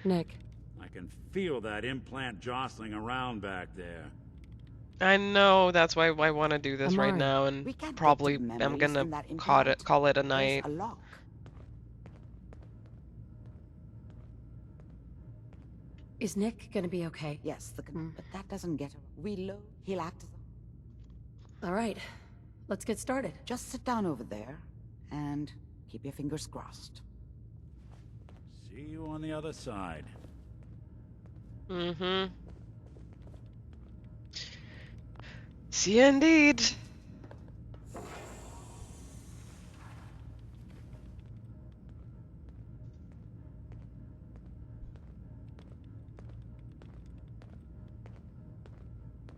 Nick. I can feel that implant jostling around back there. I know, that's why I want to do this right Amari, now, and We can't get to probably the I'm memories gonna in that call implant. it a There's night. a lock. Is Nick gonna be okay? Yes, but that doesn't get her. We load. He'll act as a... All right. Let's get started. Just sit down over there and keep your fingers crossed. See you on the other side. Mm-hmm. See you indeed.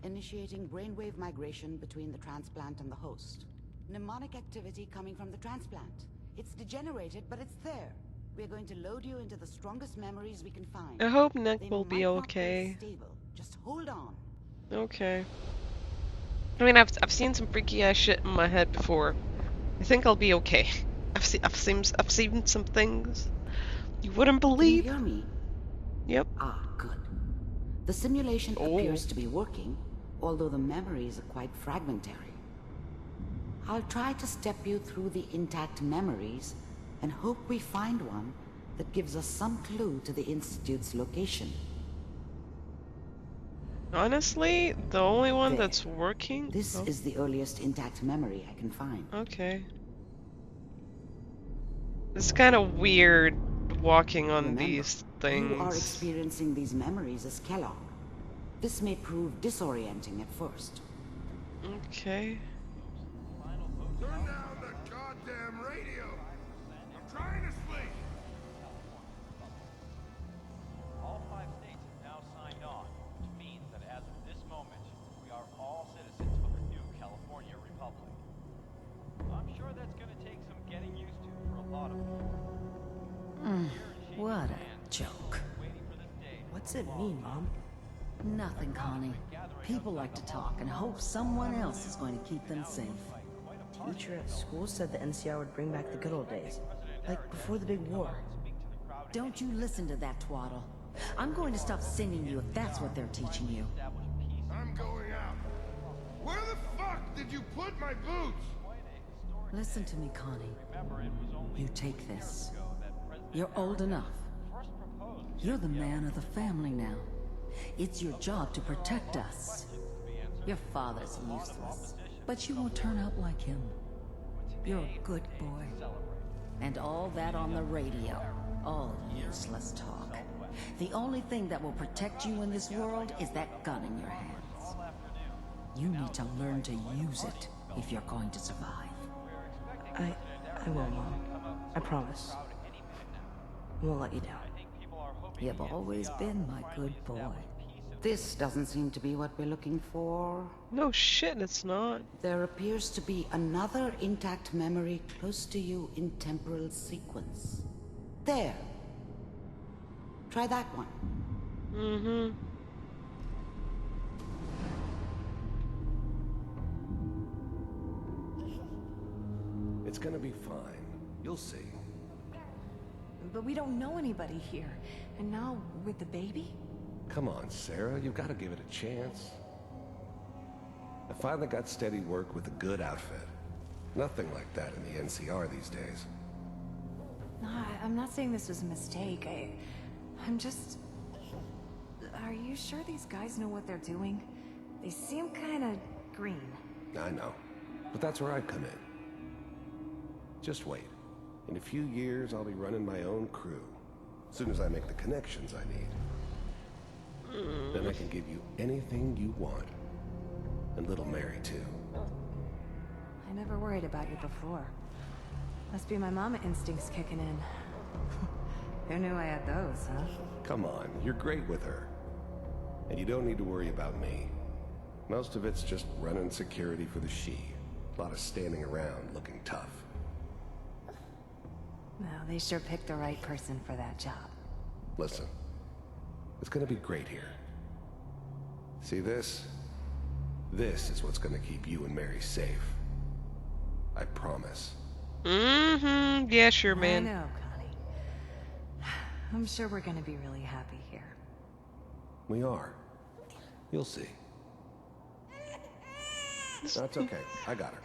Initiating brainwave migration between the transplant and the host. Mnemonic activity coming from the transplant. It's degenerated, but it's there. We're going to load you into the strongest memories we can find. I hope Nick They will might be not okay. stable. Just hold on. Okay. I mean, I've seen some freaky ass shit in my head before. I think I'll be okay. I've seen some things you wouldn't Can you believe. hear me? Yep. Ah, good. The simulation Oh. appears to be working, although the memories are quite fragmentary. I'll try to step you through the intact memories and hope we find one that gives us some clue to the Institute's location. Honestly, the only one There. that's working. This Oh, is the earliest intact memory I can find. okay. It's kind of weird walking on Remember, these you are things. experiencing these memories as Kellogg. This may prove disorienting at first. Okay. Turn down the goddamn radio! I'm trying to sleep! All 5 states have now signed on, which means that as of this moment, we are all citizens of the new California Republic. I'm sure that's going to take some getting used to for a lot of people. What a joke. What's it mean, Mom? Nothing, Connie. People like to talk and hope someone else is going to keep them safe. Teacher at school said the NCR would bring back the good old days. Like before the big war. Don't you listen to that twaddle. I'm going to stop singing you if that's what they're teaching you. I'm going out. Where the fuck did you put my boots? Listen to me, Connie. You take this. You're old enough. You're the man of the family now. It's your job to protect us. Your father's useless, but you won't turn out like him. You're a good boy. And all that on the radio, all useless talk. The only thing that will protect you in this world is that gun in your hands. You need to learn to use it if you're going to survive. I will, Mom. I promise. I won't let you down. You've always been my good boy. This doesn't seem to be what we're looking for. No shit, it's not. There appears to be another intact memory close to you in temporal sequence. There. Try that one. Mm-hmm. It's gonna be fine. You'll see. But we don't know anybody here. And now, with the baby? Come on, Sarah. You've got to give it a chance. I finally got steady work with a good outfit. Nothing like that in the NCR these days. No, I'm not saying this was a mistake. I'm just... Are you sure these guys know what they're doing? They seem kinda green. I know. But that's where I come in. Just wait. In a few years, I'll be running my own crew. As soon as I make the connections I need. Then I can give you anything you want. And little Mary, too. I never worried about you before. Must be my mama instincts kicking in. Who knew I had those, huh? Come on, you're great with her. And you don't need to worry about me. Most of it's just running security for the she. A lot of standing around looking tough. Well, they sure picked the right person for that job. Listen, it's gonna be great here. See this? This is what's gonna keep you and Mary safe. I promise. Mm-hmm. Yeah, sure, I man. know, I'm sure we're gonna be really happy here. We are. You'll see. That's okay. I got her.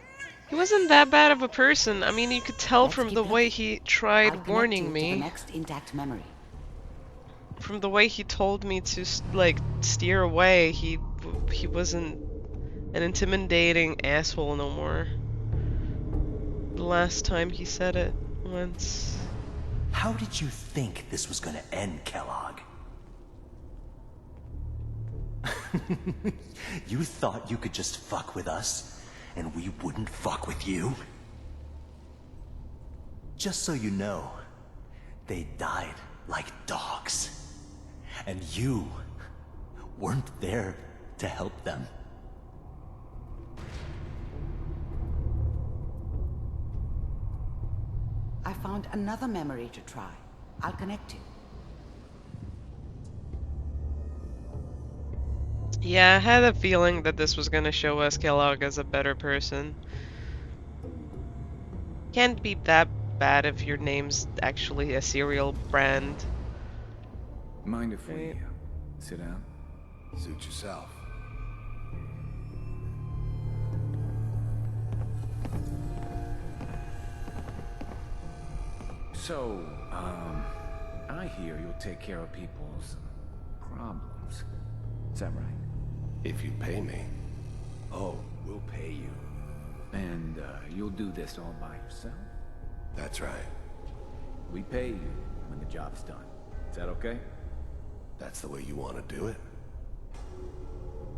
He wasn't that bad of a person. I mean, you could tell Let's from keep the way looking. he I'll tried connect warning you to the me. next intact memory. From the way he told me to like steer away, he wasn't an intimidating asshole no more. The last time he said it once. How did you think this was gonna end, Kellogg? You thought you could just fuck with us, and we wouldn't fuck with you? Just so you know, they died like dogs. And you weren't there to help them. I found another memory to try. I'll connect you. Yeah, I had a feeling that this was gonna show us Kellogg as a better person. Can't be that bad if your name's actually a cereal brand. Mind if we Right. sit down? Suit yourself. So, I hear you'll take care of people's problems. Is that right? If you pay me. Oh, we'll pay you. And, you'll do this all by yourself? That's right. We pay you when the job's done. Is that okay? That's the way you want to do it.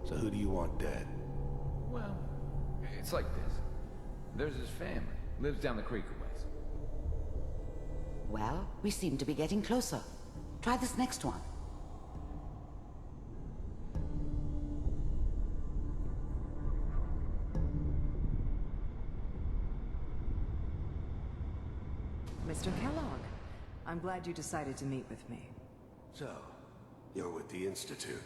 So who do you want dead? Well, it's like this. There's his family. Lives down the creek a ways. Well, we seem to be getting closer. Try this next one. Mr. Kellogg, I'm glad you decided to meet with me. So, you're with the Institute.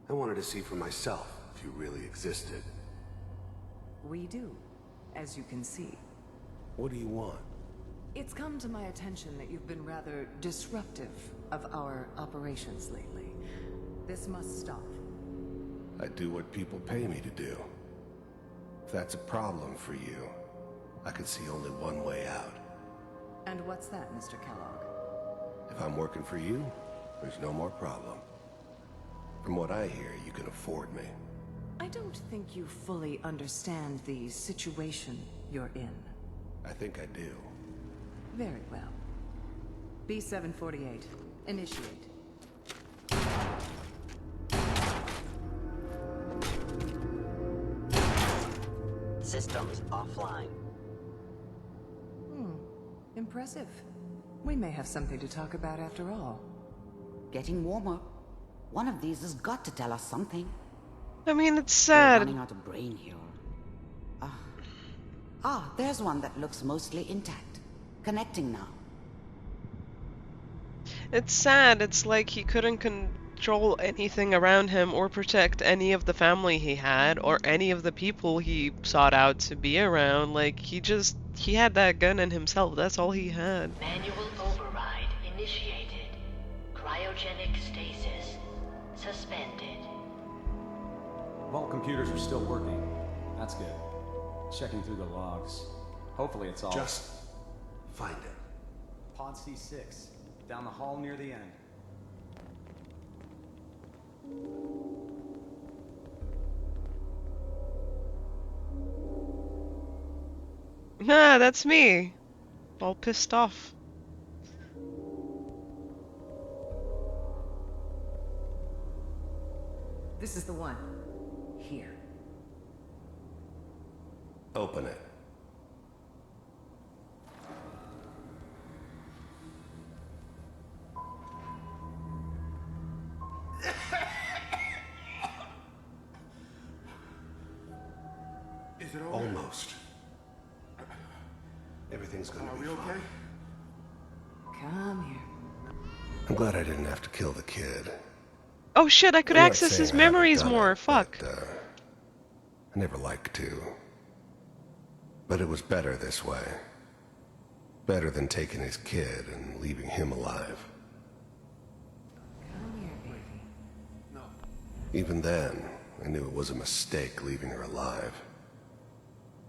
I wanted to see for myself if you really existed. We do, as you can see. What do you want? It's come to my attention that you've been rather disruptive of our operations lately. This must stop. I do what people pay me to do. If that's a problem for you, I could see only one way out. And what's that, Mr. Kellogg? If I'm working for you, there's no more problem. From what I hear, you can afford me. I don't think you fully understand the situation you're in. I think I do. Very well. B-748, initiate. Systems offline. Impressive. We may have something to talk about after all. Getting warmer. One of these has got to tell us something. I mean, it's We're sad. running out of brain here. There's one that looks mostly intact. Connecting now. It's sad. It's like he couldn't control anything around him or protect any of the family he had or any of the people he sought out to be around. Like, he had that gun in himself. That's all he had. Manual override initiated. Cryogenic stasis suspended. Vault computers are still working. That's good. Checking through the logs. Hopefully it's all... Just find it. Pod C6. Down the hall near the end. Nah, that's me. All pissed off. This is the one. Here. Open it. Is it over? Almost. Everything's gonna be fine. Come here. I'm glad I didn't have to kill the kid. Oh shit, I could I'm not access saying his I haven't memories done more. it, Fuck. but, I never liked to. But it was better this way. Better than taking his kid and leaving him alive. Even then, I knew it was a mistake leaving her alive.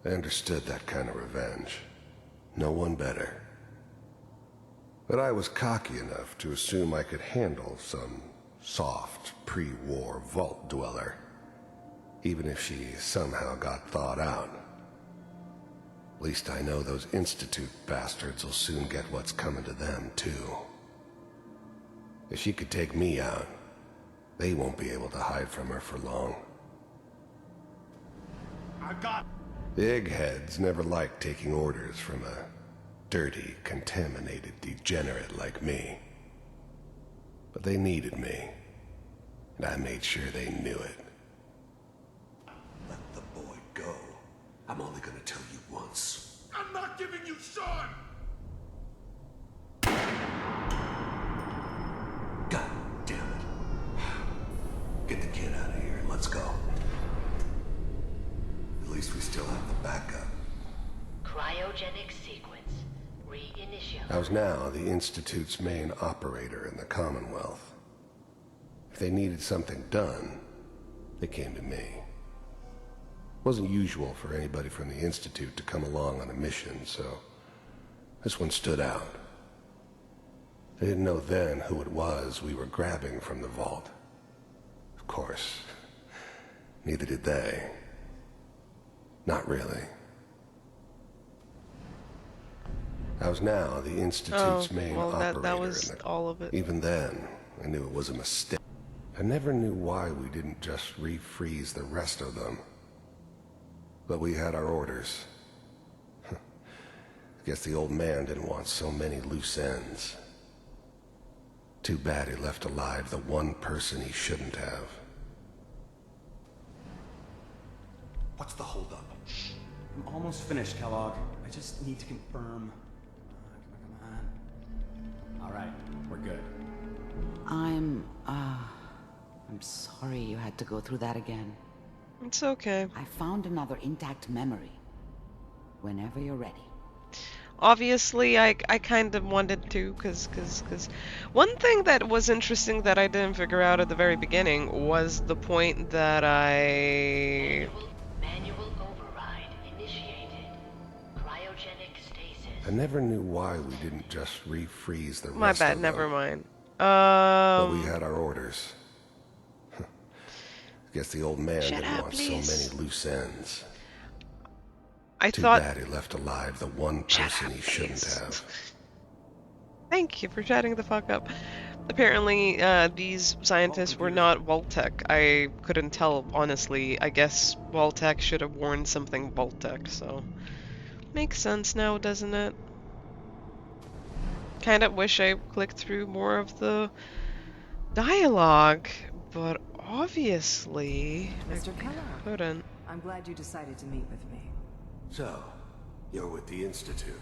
I understood that kind of revenge. No one better. But I was cocky enough to assume I could handle some soft, pre-war vault dweller, even if she somehow got thawed out. At least I know those Institute bastards will soon get what's coming to them, too. If she could take me out, they won't be able to hide from her for long. The eggheads never liked taking orders from a dirty, contaminated degenerate like me. But they needed me, and I made sure they knew it. Let the boy go. I'm only gonna tell you once. I'm not giving you Sean! God damn it. Get the kid out of here and let's go. At least we still have the backup. Cryogenic sequence. Reinitiate. I was now the Institute's main operator in the Commonwealth. If they needed something done, they came to me. It wasn't usual for anybody from the Institute to come along on a mission, so this one stood out. I didn't know then who it was we were grabbing from the vault. Of course, neither did they. Not really. I was now the Institute's main operator. That was all of it. Even then, I knew it was a mistake. I never knew why we didn't just refreeze the rest of them. But we had our orders. I guess the old man didn't want so many loose ends. Too bad he left alive the one person he shouldn't have. What's the holdup? I'm almost finished, Kellogg. I just need to confirm. Come on. All right, we're good. I'm sorry you had to go through that again. It's okay. I found another intact memory. Whenever you're ready. Obviously, I kind of wanted to, cause one thing that was interesting that I didn't figure out at the very beginning was the point that Manual override initiated. Cryogenic stasis. I never knew why we didn't just refreeze the rest My bad, of them. never mind. But we had our orders. I guess the old man didn't want so many loose ends. Too bad he left alive the one person he shouldn't have. Thank you for shutting the fuck up. Apparently, these scientists were not Vault-Tec. I couldn't tell, honestly. I guess Vault-Tec should have worn something Vault-Tec, so... Makes sense now, doesn't it? Kinda wish I clicked through more of the dialogue, but obviously Mr. Kellogg, couldn't. I'm glad you decided to meet with me. So, you're with the Institute.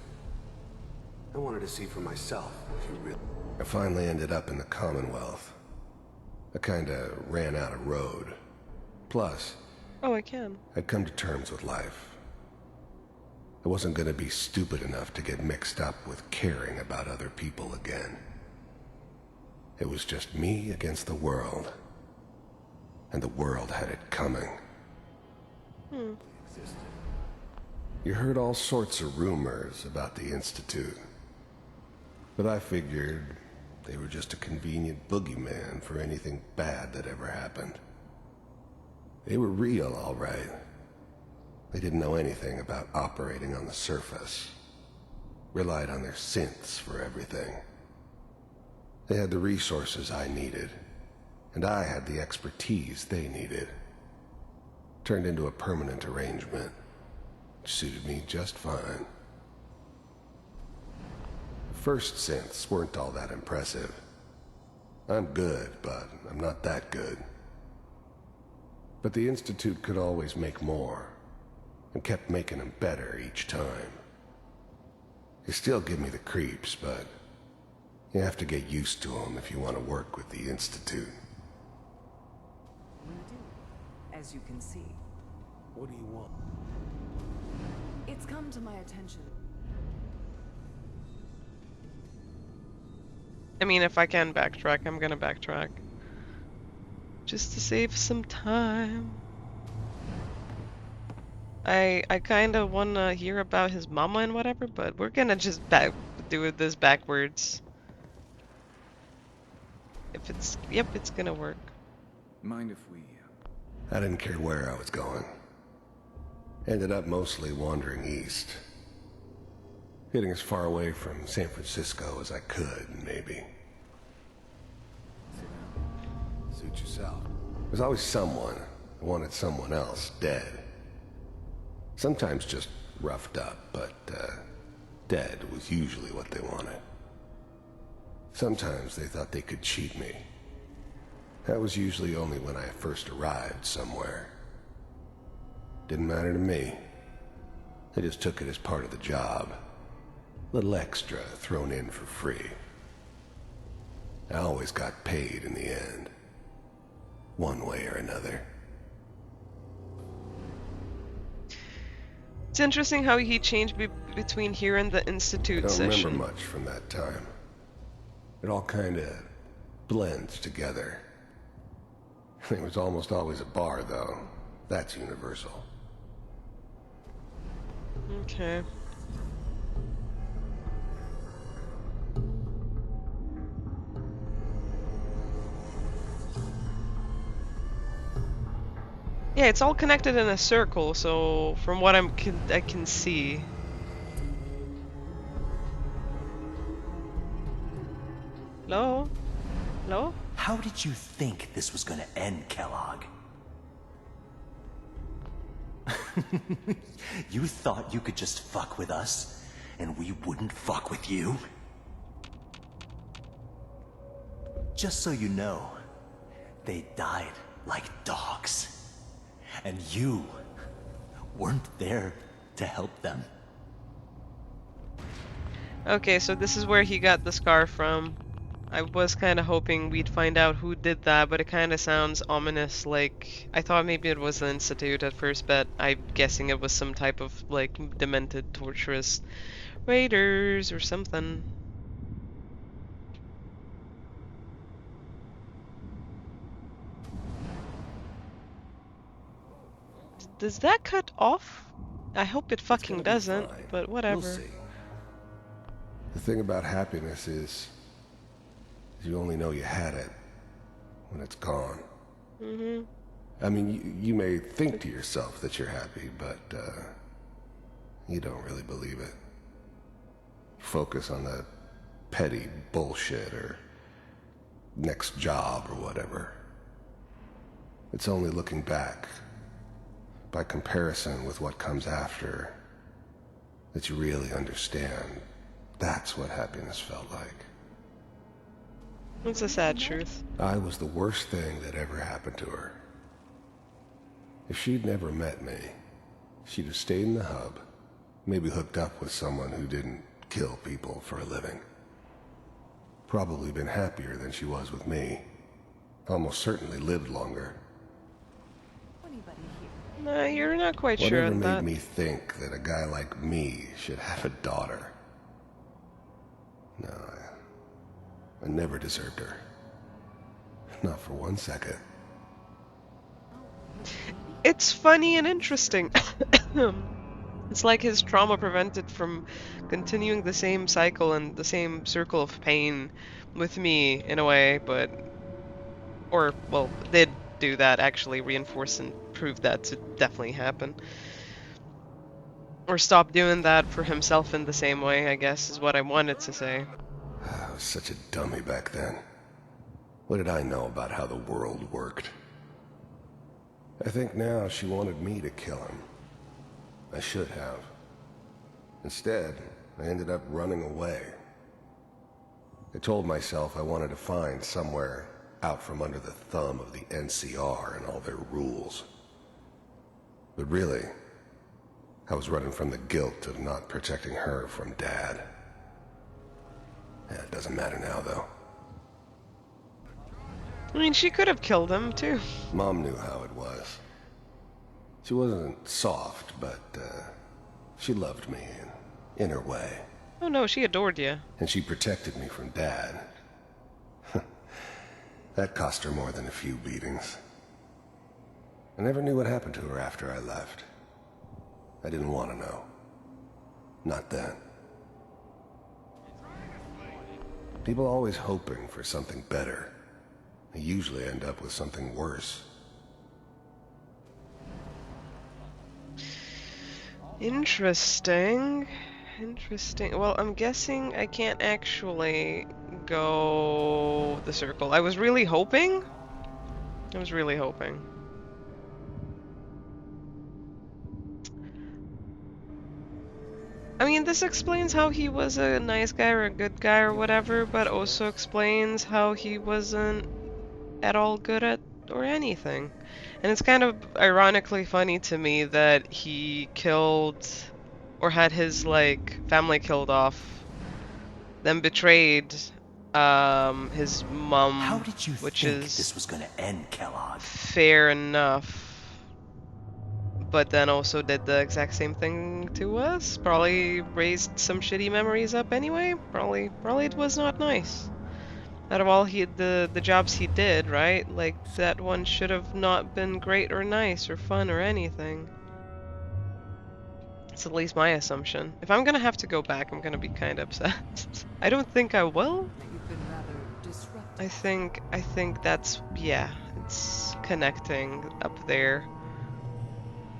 I wanted to see for myself if you really... I finally ended up in the Commonwealth. I kinda ran out of road. Plus... Oh, I can. I'd come to terms with life. I wasn't gonna be stupid enough to get mixed up with caring about other people again. It was just me against the world. And the world had it coming. You heard all sorts of rumors about the Institute. But I figured they were just a convenient boogeyman for anything bad that ever happened. They were real, all right. They didn't know anything about operating on the surface. Relied on their synths for everything. They had the resources I needed, and I had the expertise they needed. Turned into a permanent arrangement. Suited me just fine. The first synths weren't all that impressive. I'm good, but I'm not that good. But the Institute could always make more, and kept making them better each time. They still give me the creeps, but you have to get used to them if you want to work with the Institute. We do, as you can see. What do you want? It's come to my attention. I mean, if I can backtrack, I'm gonna backtrack. Just to save some time. I kind of want to hear about his mama and whatever, but we're gonna just do this backwards. If it's... Yep, it's gonna work. Mind if we... I didn't care where I was going. Ended up mostly wandering east. Getting as far away from San Francisco as I could, maybe. Suit yourself. There's always someone who wanted someone else dead. Sometimes just roughed up, but dead was usually what they wanted. Sometimes they thought they could cheat me. That was usually only when I first arrived somewhere. Didn't matter to me. I just took it as part of the job. Little extra thrown in for free. I always got paid in the end. One way or another. It's interesting how he changed between here and the Institute session. I don't remember much from that time. It all kind of blends together. There was almost always a bar, though. That's universal. Okay. Yeah, it's all connected in a circle, so from what I can see. Hello? Hello? How did you think this was gonna end, Kellogg? You thought you could just fuck with us, and we wouldn't fuck with you? Just so you know, they died like dogs. And you weren't there to help them. Okay, so this is where he got the scar from. I was kind of hoping we'd find out who did that, but it kind of sounds ominous, like... I thought maybe it was the Institute at first, but I'm guessing it was some type of, like, demented, torturous raiders or something. Does that cut off? I hope it fucking doesn't, but whatever. We'll see. The thing about happiness is you only know you had it when it's gone. Mm-hmm. I mean, you may think to yourself that you're happy, but you don't really believe it. Focus on the petty bullshit or next job or whatever. It's only looking back, by comparison with what comes after, that you really understand. That's what happiness felt like. It's a sad truth. I was the worst thing that ever happened to her. If she'd never met me, she'd have stayed in the hub, maybe hooked up with someone who didn't kill people for a living. Probably been happier than she was with me. Almost certainly lived longer. No, you're not quite sure on that. Whatever made me think that a guy like me should have a daughter? No, I never deserved her. Not for 1 second. It's funny and interesting. It's like his trauma prevented from continuing the same cycle and the same circle of pain with me, in a way, but... Or, well, did do that, actually reinforce and prove that to definitely happen. Or stop doing that for himself in the same way, I guess, is what I wanted to say. I was such a dummy back then. What did I know about how the world worked? I think now she wanted me to kill him. I should have. Instead, I ended up running away. I told myself I wanted to find somewhere out from under the thumb of the NCR and all their rules. But really, I was running from the guilt of not protecting her from Dad. Yeah, it doesn't matter now, though. I mean, she could have killed him, too. Mom knew how it was. She wasn't soft, but she loved me in her way. Oh no, she adored you. And she protected me from Dad. That cost her more than a few beatings. I never knew what happened to her after I left. I didn't want to know. Not then. People are always hoping for something better. They usually end up with something worse. Interesting. Well, I'm guessing I can't actually go the circle. I was really hoping. I mean, this explains how he was a nice guy or a good guy or whatever, but also explains how he wasn't at all good at or anything. And it's kind of ironically funny to me that he killed or had his like family killed off, then betrayed his mom. How did you which think is this was gonna end, Kellogg? fair enough. But then also did the exact same thing to us. Probably raised some shitty memories up anyway. Probably it was not nice. Out of all the jobs he did, right? Like that one should have not been great or nice or fun or anything. It's at least my assumption. If I'm gonna have to go back, I'm gonna be kind of upset. I don't think I will. I think that's, yeah, it's connecting up there.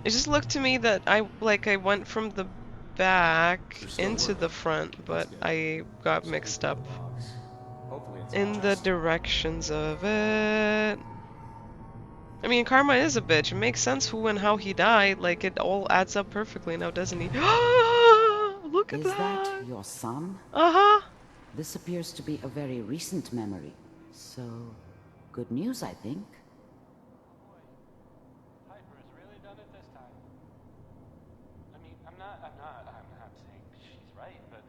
It just looked to me that I went from the back into the front, but I got mixed up in the directions of it. I mean, karma is a bitch. It makes sense who and how he died. Like, it all adds up perfectly now, doesn't he? Look at that! Is that your son? Uh-huh. This appears to be a very recent memory. So, good news, I think. Piper's really done it this time. I mean, I'm not saying she's right, but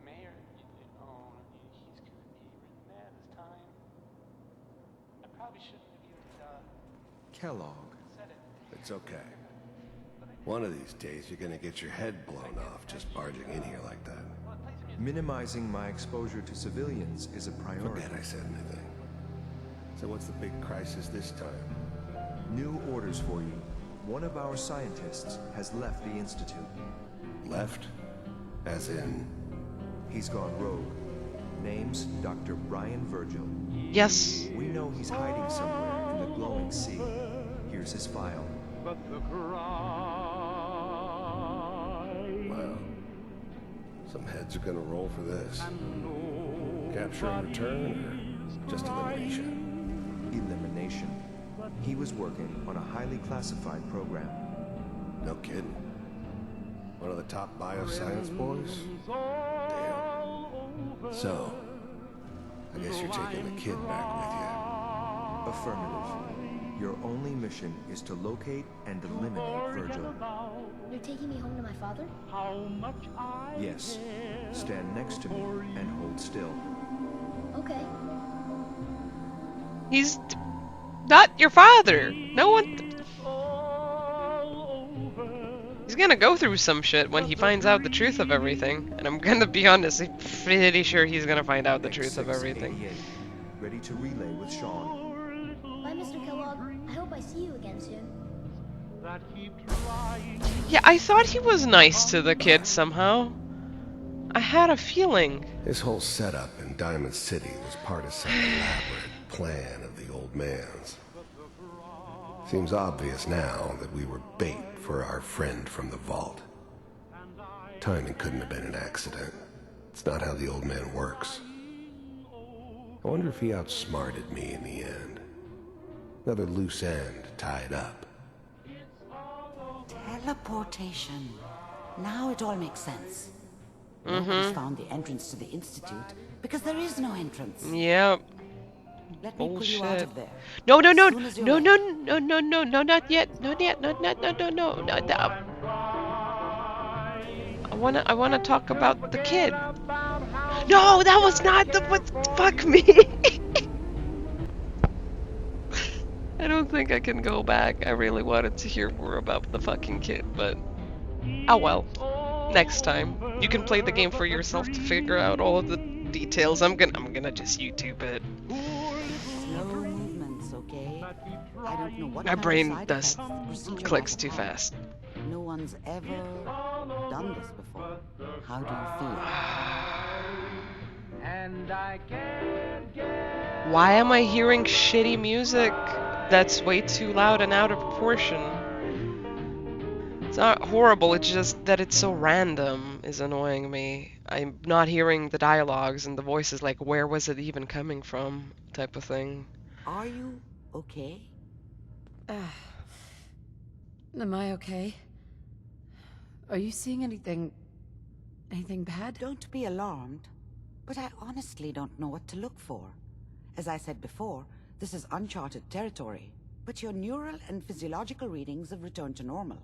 Mayor, he's gonna be really mad this time. I probably shouldn't have even Kellogg. said it. It's okay. One of these days, you're gonna get your head blown off just barging in here like that. Minimizing my exposure to civilians is a priority. Forget I said anything. So what's the big crisis this time? New orders for you. One of our scientists has left the Institute. Left? As in? He's gone rogue. Name's Dr. Brian Virgil. Yes. We know he's hiding somewhere in the glowing sea. Here's his file. Wow. Some heads are gonna roll for this. Capture and return, or just elimination? Elimination. He was working on a highly classified program. No kidding. One of the top bioscience boys? Damn. So, I guess you're taking the kid back with Affirmative. Your only mission is to locate and eliminate Virgil. You're taking me home to my father? Yes. Stand next to me and hold still. Okay. He's not your father. No one. He's gonna go through some shit when he finds out the truth of everything. And I'm gonna be honest, I'm pretty sure he's gonna find out the truth of everything. Ready to relay with Sean. Bye, Mr. Kellogg. I hope I see you again soon. Yeah, I thought he was nice to the kid somehow. I had a feeling. His whole setup in Diamond City was part of some elaborate plan of the old man's. Seems obvious now that we were bait for our friend from the vault. Timing couldn't have been an accident. It's not how the old man works. I wonder if he outsmarted me in the end. Another loose end tied up. Teleportation. Now it all makes sense. Nobody's found the entrance to the Institute because there is no entrance. Yep. Let me pull you out of there. No, As soon as you're ready. not yet. Not yet. No. I wanna talk about the kid. No, that was not the what. Fuck me. I don't think I can go back. I really wanted to hear more about the fucking kid, but oh well. Next time. You can play the game for yourself to figure out all of the details. I'm gonna just YouTube it. Slow movements, okay? I don't know what My kind of brain side does effects the procedure clicks might too have had. fast. No one's ever done this before. How do you feel? And I can't get Why am I hearing shitty music that's way too loud and out of proportion? It's not horrible, it's just that it's so random is annoying me. I'm not hearing the dialogues and the voices, like where was it even coming from type of thing. Are you okay? Am I okay? Are you seeing anything bad? Don't be alarmed, but I honestly don't know what to look for. As I said before, this is uncharted territory, but your neural and physiological readings have returned to normal.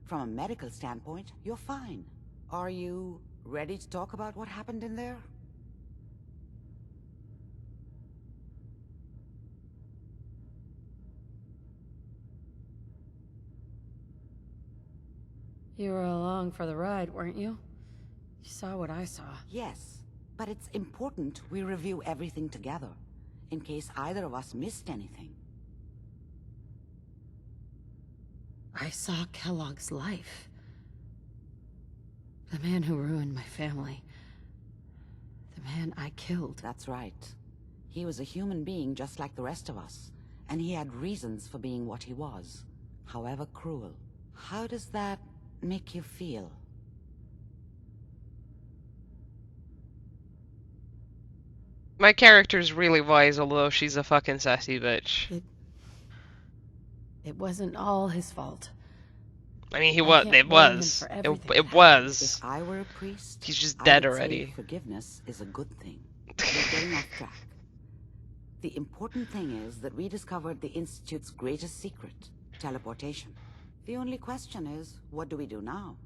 From a medical standpoint, you're fine. Are you ready to talk about what happened in there? You were along for the ride, weren't you? You saw what I saw. Yes, but it's important we review everything together, in case either of us missed anything. I saw Kellogg's life. The man who ruined my family. The man I killed. That's right. He was a human being just like the rest of us, and he had reasons for being what he was, however cruel. How does that make you feel? My character's really wise, although she's a fucking sassy bitch. It wasn't all his fault. I mean, it If was. If I were a priest, He's just I dead would say already. forgiveness is a good thing. We're getting off track. The important thing is that we discovered the Institute's greatest secret, teleportation. The only question is, what do we do now?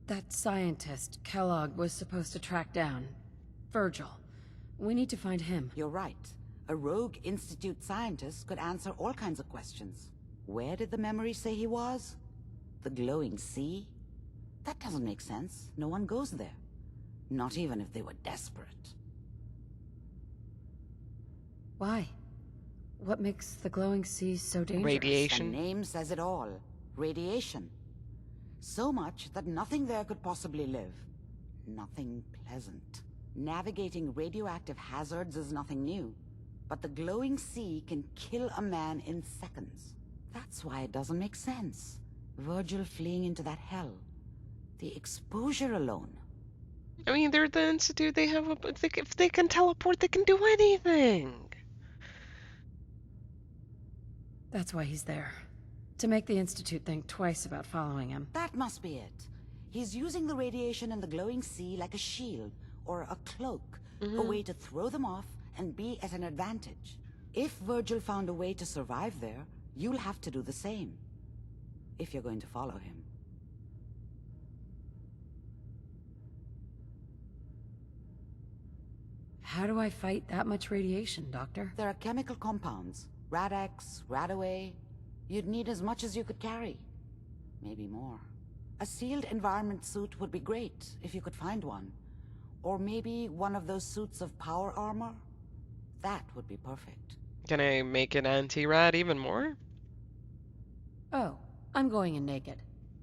That scientist Kellogg was supposed to track down. Virgil. We need to find him. You're right. A rogue Institute scientist could answer all kinds of questions. Where did the memory say he was? The glowing sea? That doesn't make sense. No one goes there. Not even if they were desperate. Why? What makes the glowing sea so dangerous? Radiation. The name says it all. Radiation. So much that nothing there could possibly live. Nothing pleasant. Navigating radioactive hazards is nothing new. But the glowing sea can kill a man in seconds. That's why it doesn't make sense. Virgil fleeing into that hell. The exposure alone. I mean, they're the Institute, they have if they can teleport, they can do anything. That's why he's there. To make the Institute think twice about following him. That must be it. He's using the radiation in the glowing sea like a shield or a cloak, a way to throw them off and be at an advantage. If Virgil found a way to survive there, you'll have to do the same. If you're going to follow him. How do I fight that much radiation, Doctor? There are chemical compounds. Rad-X, Radaway. You'd need as much as you could carry. Maybe more. A sealed environment suit would be great, if you could find one. Or maybe one of those suits of power armor? That would be perfect. Can I make it anti-rad even more? Oh, I'm going in naked.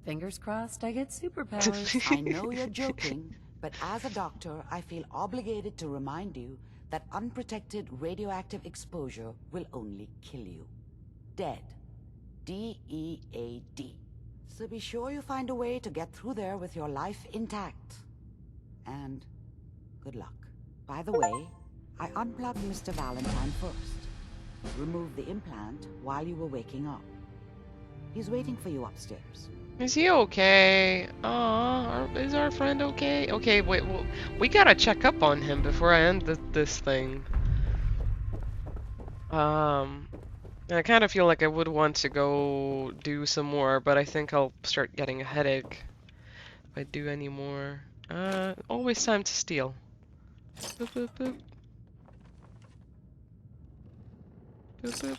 Fingers crossed I get superpowers. I know you're joking, but as a doctor, I feel obligated to remind you that unprotected radioactive exposure will only kill you. Dead. D-E-A-D. So be sure you find a way to get through there with your life intact. And good luck. By the way, I unplugged Mr. Valentine first. Removed the implant while you were waking up. He's waiting for you upstairs. Is he okay? Is our friend okay? Okay, wait, well, we gotta check up on him before I end this thing. I kind of feel like I would want to go do some more, but I think I'll start getting a headache if I do any more. Always time to steal. Boop, boop, boop. Boop, boop.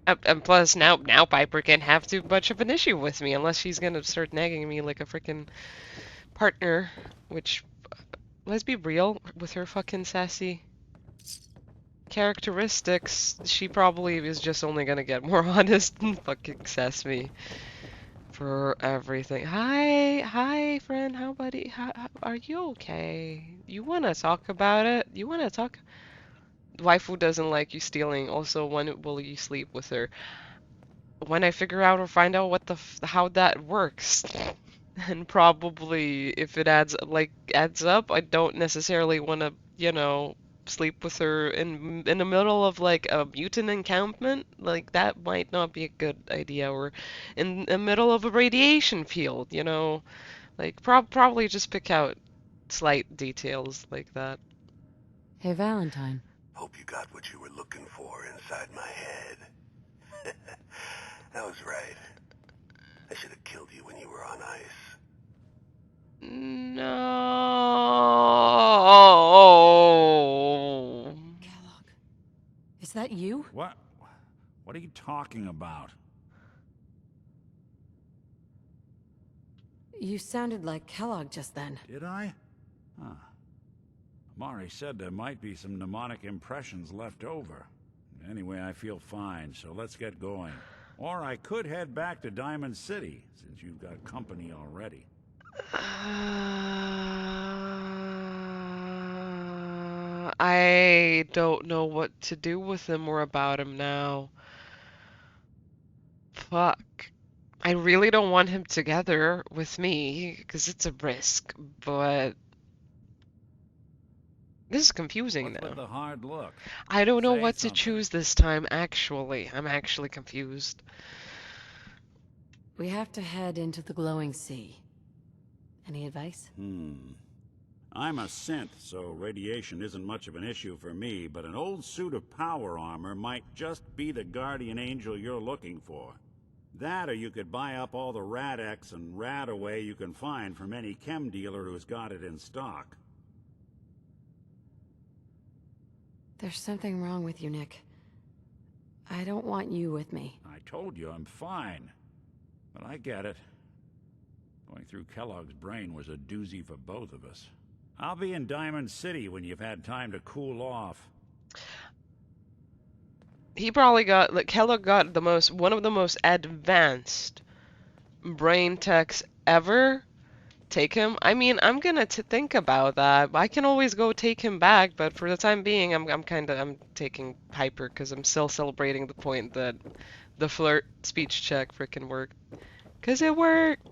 And plus, now Piper can't have too much of an issue with me unless she's gonna start nagging me like a freaking partner. Which, let's be real, with her fucking sassy characteristics, she probably is just only gonna get more honest and fucking sass me for everything. Hi, friend. How, buddy? Are you okay? You wanna talk about it? You wanna talk? Waifu doesn't like you stealing. Also, when will you sleep with her? When I figure out or find out what how that works. And probably if it adds up, I don't necessarily want to, you know, sleep with her in the middle of like a mutant encampment. Like that might not be a good idea, or in the middle of a radiation field, you know. Like probably just pick out slight details like that. Hey, Valentine. Hope you got what you were looking for inside my head. I was right. I should have killed you when you were on ice. No. Kellogg. Is that you? What? What are you talking about? You sounded like Kellogg just then. Did I? Huh. Amari said there might be some mnemonic impressions left over. Anyway, I feel fine, so let's get going. Or I could head back to Diamond City, since you've got company already. I don't know what to do with him or about him now. Fuck. I really don't want him together with me, because it's a risk, but this is confusing What's now. with the hard look? I don't know Say what something. to choose this time, actually. I'm actually confused. We have to head into the glowing sea. Any advice? I'm a synth, so radiation isn't much of an issue for me, but an old suit of power armor might just be the guardian angel you're looking for. That, or you could buy up all the Rad-X and Rad-Away you can find from any chem dealer who's got it in stock. There's something wrong with you, Nick. I don't want you with me. I told you I'm fine. But I get it. Going through Kellogg's brain was a doozy for both of us. I'll be in Diamond City when you've had time to cool off. He probably got, like, Kellogg got one of the most advanced brain techs ever. Take him? I mean, I'm gonna think about that. I can always go take him back, but for the time being, I'm taking Piper because I'm still celebrating the point that the flirt speech check frickin' worked. 'Cause it worked.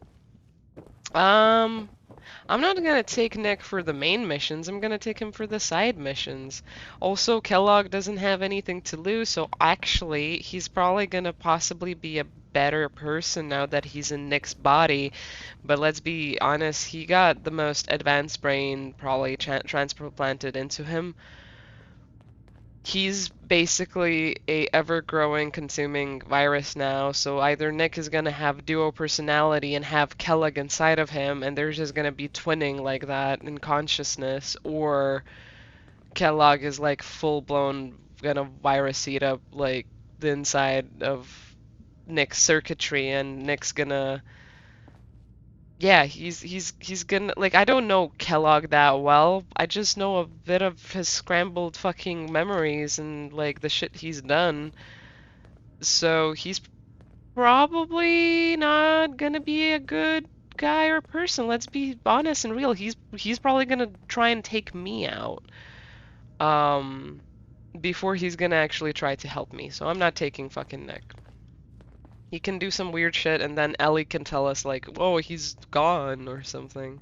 I'm not gonna take Nick for the main missions. I'm gonna take him for the side missions. Also, Kellogg doesn't have anything to lose, so actually, he's probably gonna possibly be a better person now that he's in Nick's body. But let's be honest, he got the most advanced brain probably transplanted into him. He's basically a ever-growing, consuming virus now, so either Nick is gonna have duo personality and have Kellogg inside of him, and there's just gonna be twinning like that in consciousness, or Kellogg is like full-blown gonna virus eat up like the inside of Nick's circuitry, and Nick's gonna... Yeah, he's gonna, like, I don't know Kellogg that well. I just know a bit of his scrambled fucking memories and like the shit he's done. So he's probably not gonna be a good guy or person. Let's be honest and real. He's probably gonna try and take me out. Before he's gonna actually try to help me. So I'm not taking fucking Nick. He can do some weird shit, and then Ellie can tell us, like, oh, he's gone or something.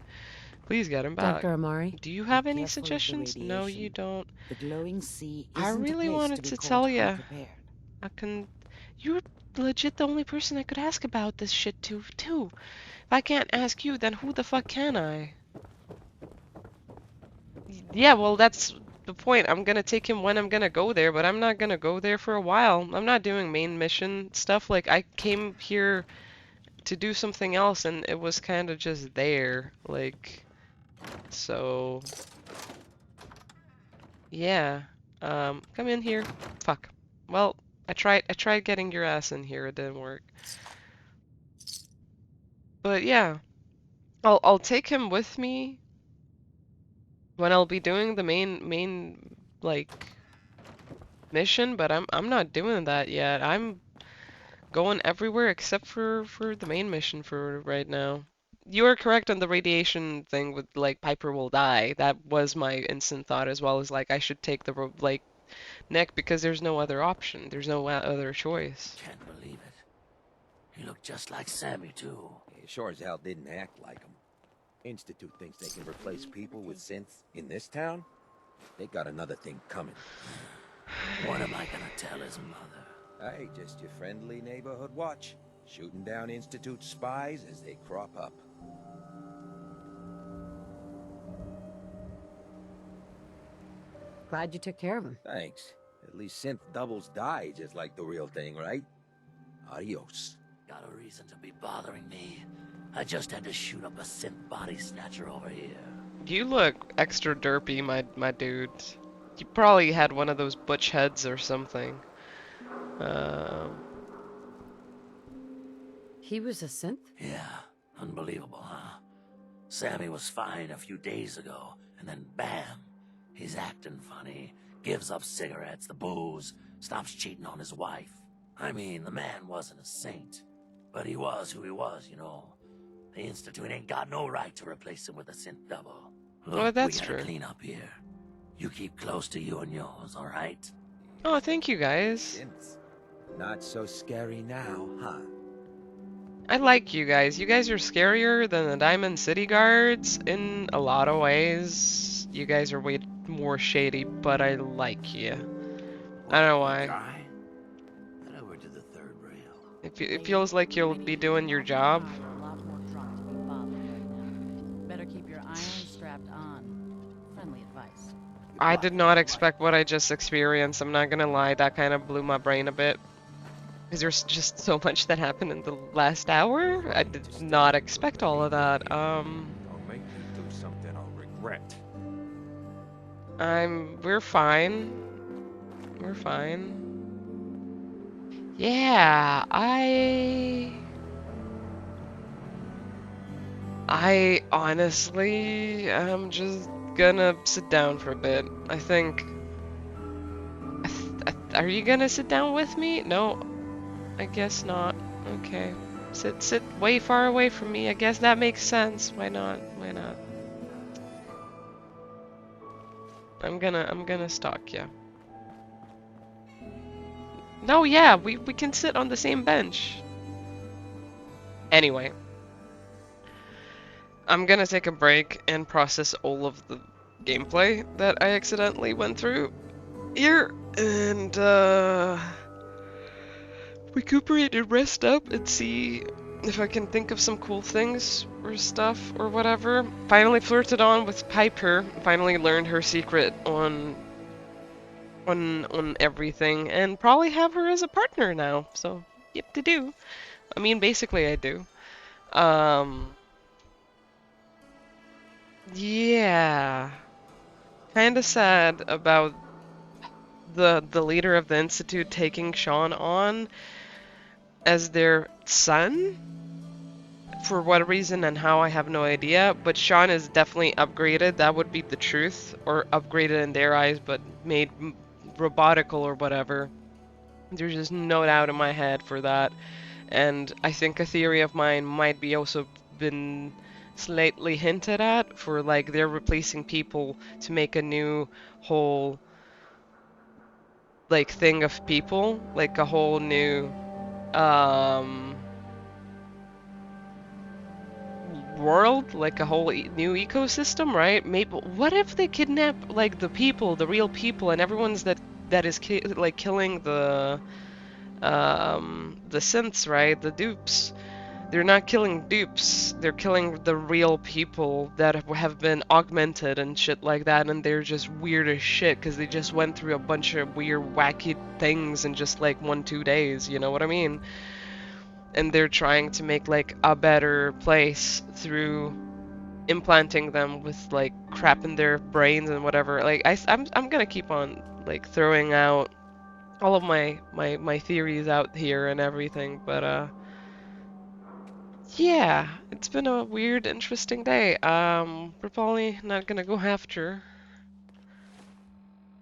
Please get him back. Dr. Amari? Do you have any suggestions? No, you don't. The glowing sea I isn't really a place wanted to, be to caught tell you. unprepared. You're legit the only person I could ask about this shit to, too. If I can't ask you, then who the fuck can I? Yeah, well, that's the point. I'm gonna take him when I'm gonna go there, but I'm not gonna go there for a while. I'm not doing main mission stuff. Like, I came here to do something else, and it was kind of just there. Like, so... Yeah. Come in here. Fuck. Well, I tried getting your ass in here, it didn't work. But yeah, I'll take him with me when I'll be doing the main like mission, but I'm not doing that yet. I'm going everywhere except for the main mission for right now. You are correct on the radiation thing with like Piper will die. That was my instant thought as well as like I should take the like neck because there's no other option. There's no other choice. Can't believe it. He looked just like Sammy too. He sure as hell didn't act like him. Institute thinks they can replace people with synths in this town? They got another thing coming. What am I gonna tell his mother? Hey, just your friendly neighborhood watch. Shooting down Institute spies as they crop up. Glad you took care of him. Thanks. At least synth doubles die just like the real thing, right? Adios. Got a reason to be bothering me. I just had to shoot up a synth body snatcher over here. You look extra derpy, my dude. You probably had one of those butch heads or something. He was a synth? Yeah, unbelievable, huh? Sammy was fine a few days ago, and then bam, he's acting funny, gives up cigarettes, the booze, stops cheating on his wife. I mean, the man wasn't a saint, but he was who he was, you know. The Institute ain't got no right to replace him with a synth double. Look, oh, that's we gotta true. clean up here. You keep close to you and yours, all right? Oh, thank you guys. Synths. Not so scary now, huh? I like you guys. You guys are scarier than the Diamond City guards in a lot of ways. You guys are way more shady, but I like you. I don't know why. Head over to the third rail. It feels like you'll be doing your job. Better keep your iron strapped on. Friendly advice. I did not expect what I just experienced. I'm not gonna lie, that kind of blew my brain a bit. Because there's just so much that happened in the last hour. I did not expect all of that. Don't make me do something I'll regret. We're fine. We're fine. Yeah, I honestly am just gonna sit down for a bit. I think. Are you gonna sit down with me? No, I guess not. Okay, sit way far away from me. I guess that makes sense. Why not? Why not? I'm gonna stalk you. No, yeah, we can sit on the same bench. Anyway. I'm gonna take a break and process all of the gameplay that I accidentally went through here and recuperate and rest up and see if I can think of some cool things or stuff or whatever. Finally flirted on with Piper, finally learned her secret on everything, and probably have her as a partner now. So, yep, to do. I mean, basically I do. Yeah. Kinda sad about the leader of the Institute taking Sean on as their son. For what reason and how, I have no idea. But Sean is definitely upgraded. That would be the truth. Or upgraded in their eyes, but made robotical or whatever. There's just no doubt in my head for that. And I think a theory of mine might be also been slightly hinted at for like they're replacing people to make a new whole like thing of people, like a whole new world, like a whole new ecosystem, right? Maybe what if they kidnap like the people, the real people, and everyone's that is like killing the synths, right? The dupes. They're not killing dupes, they're killing the real people that have been augmented and shit like that, and they're just weird as shit because they just went through a bunch of weird, wacky things in just like 1-2 days, you know what I mean? And they're trying to make like a better place through implanting them with like crap in their brains and whatever. Like I'm gonna keep on like throwing out all of my theories out here and everything, but yeah, it's been a weird, interesting day. We're probably not gonna go after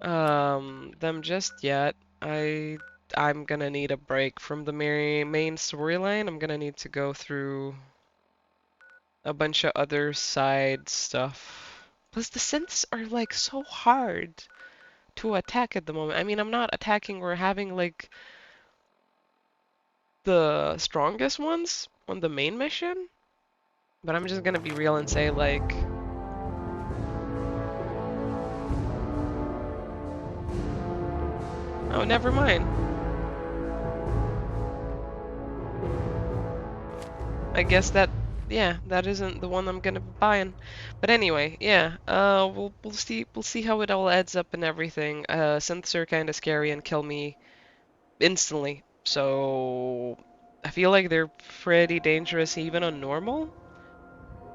them just yet. I'm gonna need a break from the main storyline. I'm gonna need to go through a bunch of other side stuff. Plus the synths are like so hard to attack at the moment. I mean, I'm not attacking or having like the strongest ones on the main mission, but I'm just gonna be real and say like oh, never mind. I guess that, yeah, that isn't the one I'm gonna be buying. But anyway, yeah, we'll see how it all adds up and everything. Synths are kind of scary and kill me instantly, so I feel like they're pretty dangerous even on normal.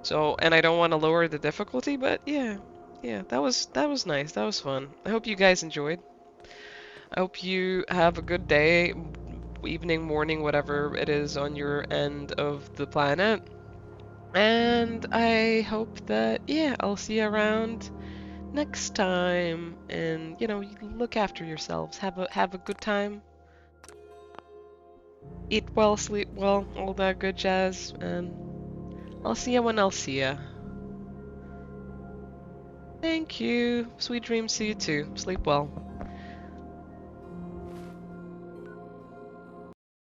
So, and I don't want to lower the difficulty, but yeah, that was nice. That was fun. I hope you guys enjoyed. I hope you have a good day, evening, morning, whatever it is on your end of the planet. And I hope that, yeah, I'll see you around next time. And, you know, you look after yourselves. Have a good time. Eat well, sleep well, all that good jazz. And I'll see you when I'll see ya. Thank you. Sweet dreams to you too. Sleep well.